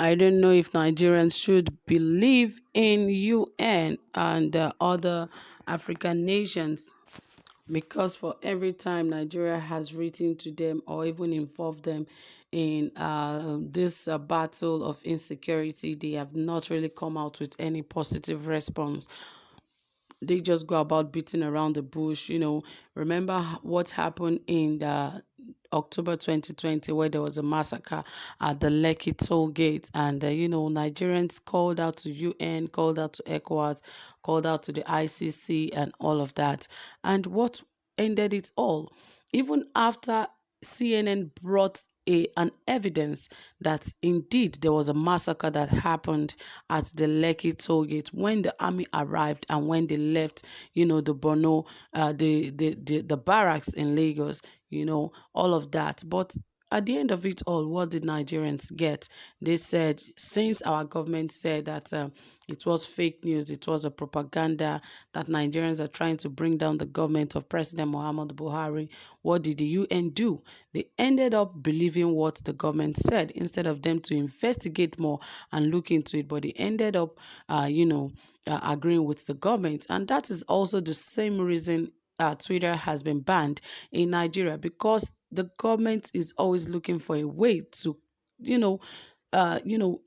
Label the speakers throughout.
Speaker 1: I don't know if Nigerians should believe in UN and other African nations, because for every time Nigeria has written to them or even involved them in this battle of insecurity, they have not really come out with any positive response. They just go about beating around the bush. Remember what happened in the October 2020, where there was a massacre at the Lekki toll gate, and Nigerians called out to UN, called out to ECOWAS, called out to the ICC, and all of that. And what ended it all? Even after CNN brought an evidence that indeed there was a massacre that happened at the Lekki toll gate when the army arrived and when they left, the Borno, the barracks in Lagos, all of that. But at the end of it all, what did Nigerians get? They said, since our government said that it was fake news, it was a propaganda, that Nigerians are trying to bring down the government of President Muhammadu Buhari, what did the UN do? They ended up believing what the government said instead of them to investigate more and look into it. But they ended up, agreeing with the government. And that is also the same reason Twitter has been banned in Nigeria, because the government is always looking for a way to,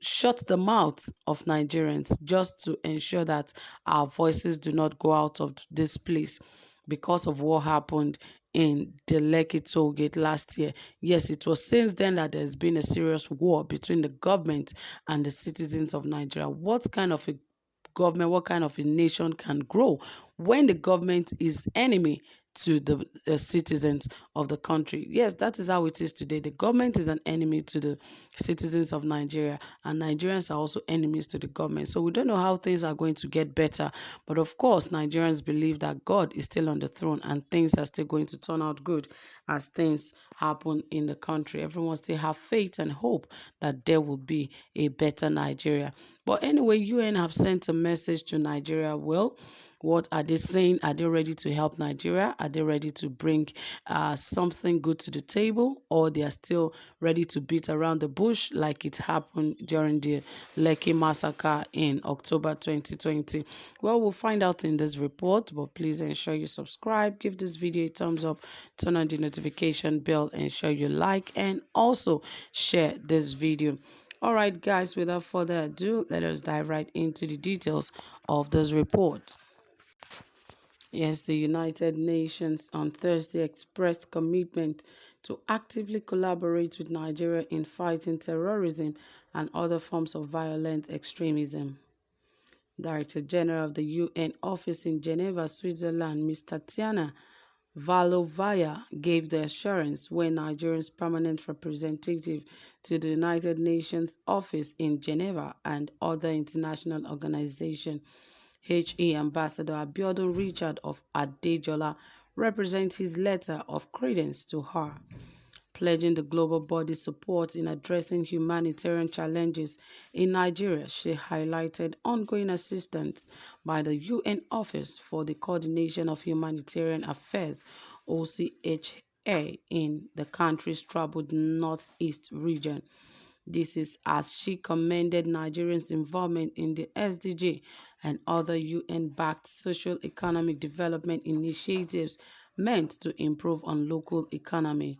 Speaker 1: shut the mouths of Nigerians, just to ensure that our voices do not go out of this place because of what happened in the Lekki toll gate last year. Yes, it was since then that there's been a serious war between the government and the citizens of Nigeria. What kind of a government, what kind of a nation can grow when the government is enemy to the citizens of the country? Yes, that is how it is today. The government is an enemy to the citizens of Nigeria, and Nigerians are also enemies to the government. So we don't know how things are going to get better. But of course, Nigerians believe that God is still on the throne and things are still going to turn out good as things happen in the country. Everyone still have faith and hope that there will be a better Nigeria. But anyway, UN have sent a message to Nigeria. Well, what are they saying? Are they ready to help Nigeria? Are they ready to bring something good to the table? Or they are still ready to beat around the bush like it happened during the Lekki massacre in October 2020? Well, we'll find out in this report, but please ensure you subscribe, give this video a thumbs up, turn on the notification bell, ensure you like, and also share this video. All right, guys, without further ado, let us dive right into the details of this report. Yes, the United Nations on Thursday expressed commitment to actively collaborate with Nigeria in fighting terrorism and other forms of violent extremism. Director General of the UN office in Geneva, Switzerland, Ms. Tatiana Valovaya gave the assurance when Nigeria's permanent representative to the United Nations office in Geneva and other international organizations, HE Ambassador Abiodun Richard of Adejola, represents his letter of credence to her, pledging the global body's support in addressing humanitarian challenges in Nigeria. She highlighted ongoing assistance by the UN Office for the Coordination of Humanitarian Affairs, OCHA, in the country's troubled northeast region. This is as she commended Nigerians' involvement in the SDG and other UN-backed social economic development initiatives meant to improve on local economy.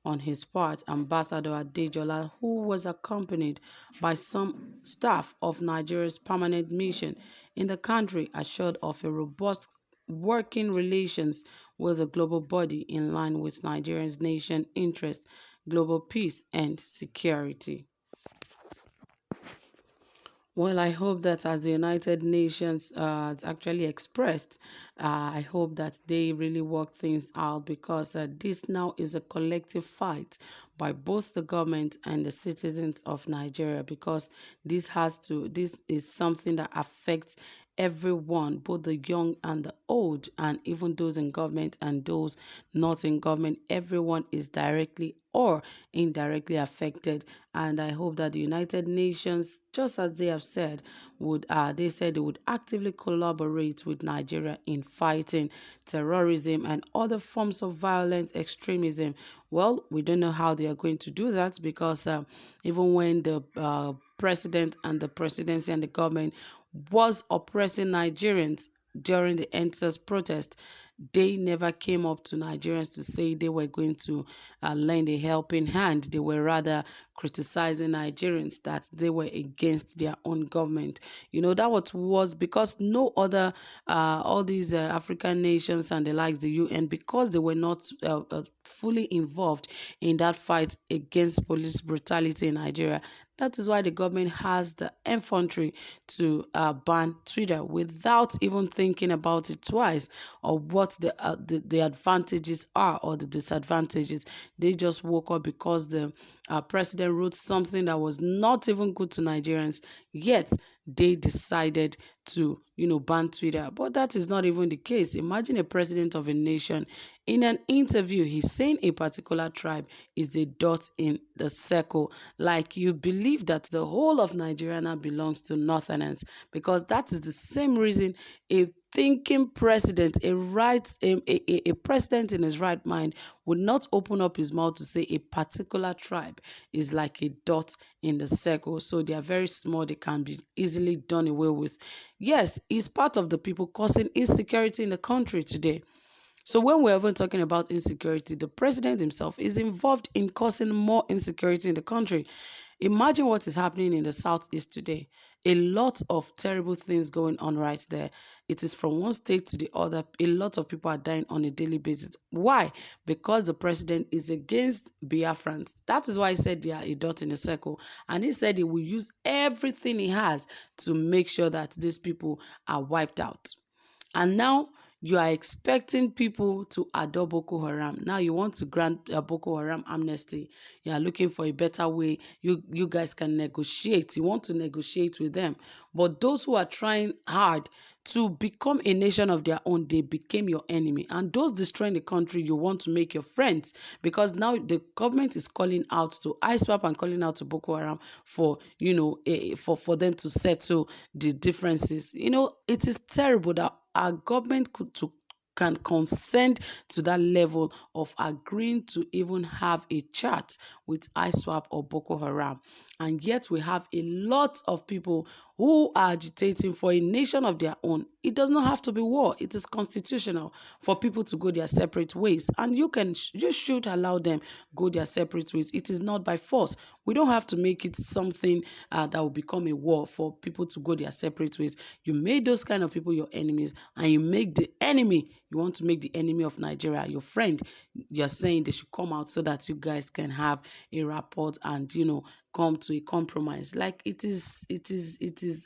Speaker 1: On his part, Ambassador Adejola, who was accompanied by some staff of Nigeria's permanent mission in the country, assured of a robust working relations with the global body in line with Nigeria's nation interest, global peace and security. Well, I hope that as the United Nations has actually expressed, I hope that they really work things out, because this now is a collective fight by both the government and the citizens of Nigeria, because this is something that affects everyone, both the young and the old, and even those in government and those not in government. Everyone is directly or indirectly affected. And I hope that the United Nations, just as they have said, they said they would actively collaborate with Nigeria in fighting terrorism and other forms of violent extremism. Well, we don't know how they are going to do that because even when the president and the presidency and the government was oppressing Nigerians during the NSAS protest, they never came up to Nigerians to say they were going to lend a helping hand. They were rather criticizing Nigerians that they were against their own government. That was because no other, all these African nations and the likes, the UN, because they were not fully involved in that fight against police brutality in Nigeria. That is why the government has the infantry to ban Twitter without even thinking about it twice, or what the advantages are or the disadvantages. They just woke up because the president wrote something that was not even good to Nigerians, yet they decided to ban Twitter. But that is not even the case. Imagine a president of a nation in an interview, he's saying a particular tribe is a dot in the circle, like you believe that the whole of Nigeria now belongs to Northerners, because that is the same reason a thinking president, a president in his right mind would not open up his mouth to say a particular tribe is like a dot in the circle. So they are very small, they can be easily done away with. Yes, he's part of the people causing insecurity in the country today. So when we're even talking about insecurity, the president himself is involved in causing more insecurity in the country. Imagine what is happening in the southeast today. A lot of terrible things going on right there. It is from one state to the other. A lot of people are dying on a daily basis. Why? Because the president is against Biafrans. That is why he said they are a dot in a circle. And he said he will use everything he has to make sure that these people are wiped out. And now you are expecting people to adopt Boko Haram. Now you want to grant Boko Haram amnesty. You are looking for a better way. You guys can negotiate. You want to negotiate with them. But those who are trying hard to become a nation of their own, they became your enemy. And those destroying the country, you want to make your friends. Because now the government is calling out to ISWAP and calling out to Boko Haram for, for them to settle the differences. It is terrible that our government can consent to that level of agreeing to even have a chat with ISWAP or Boko Haram. And yet we have a lot of people who are agitating for a nation of their own. It does not have to be war. It is constitutional for people to go their separate ways. And you should allow them go their separate ways. It is not by force. We don't have to make it something that will become a war for people to go their separate ways. You made those kind of people your enemies, and you make the enemy, you want to make the enemy of Nigeria your friend. You're saying they should come out so that you guys can have a rapport and, come to a compromise. Like it is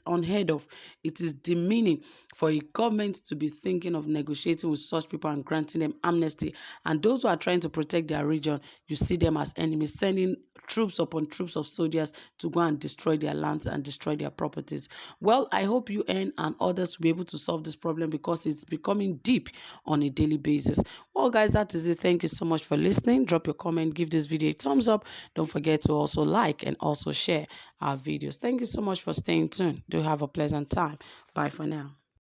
Speaker 1: unheard of. It is demeaning for a government to be thinking of negotiating with such people and granting them amnesty. And those who are trying to protect their region, you see them as enemies, sending troops upon troops of soldiers to go and destroy their lands and destroy their properties. Well, I hope UN and others will be able to solve this problem, because it's becoming deep on a daily basis. Well, guys, that is it. Thank you so much for listening. Drop your comment, give this video a thumbs up. Don't forget to also like and also share our videos. Thank you so much for staying tuned. Do have a pleasant time. Bye for now.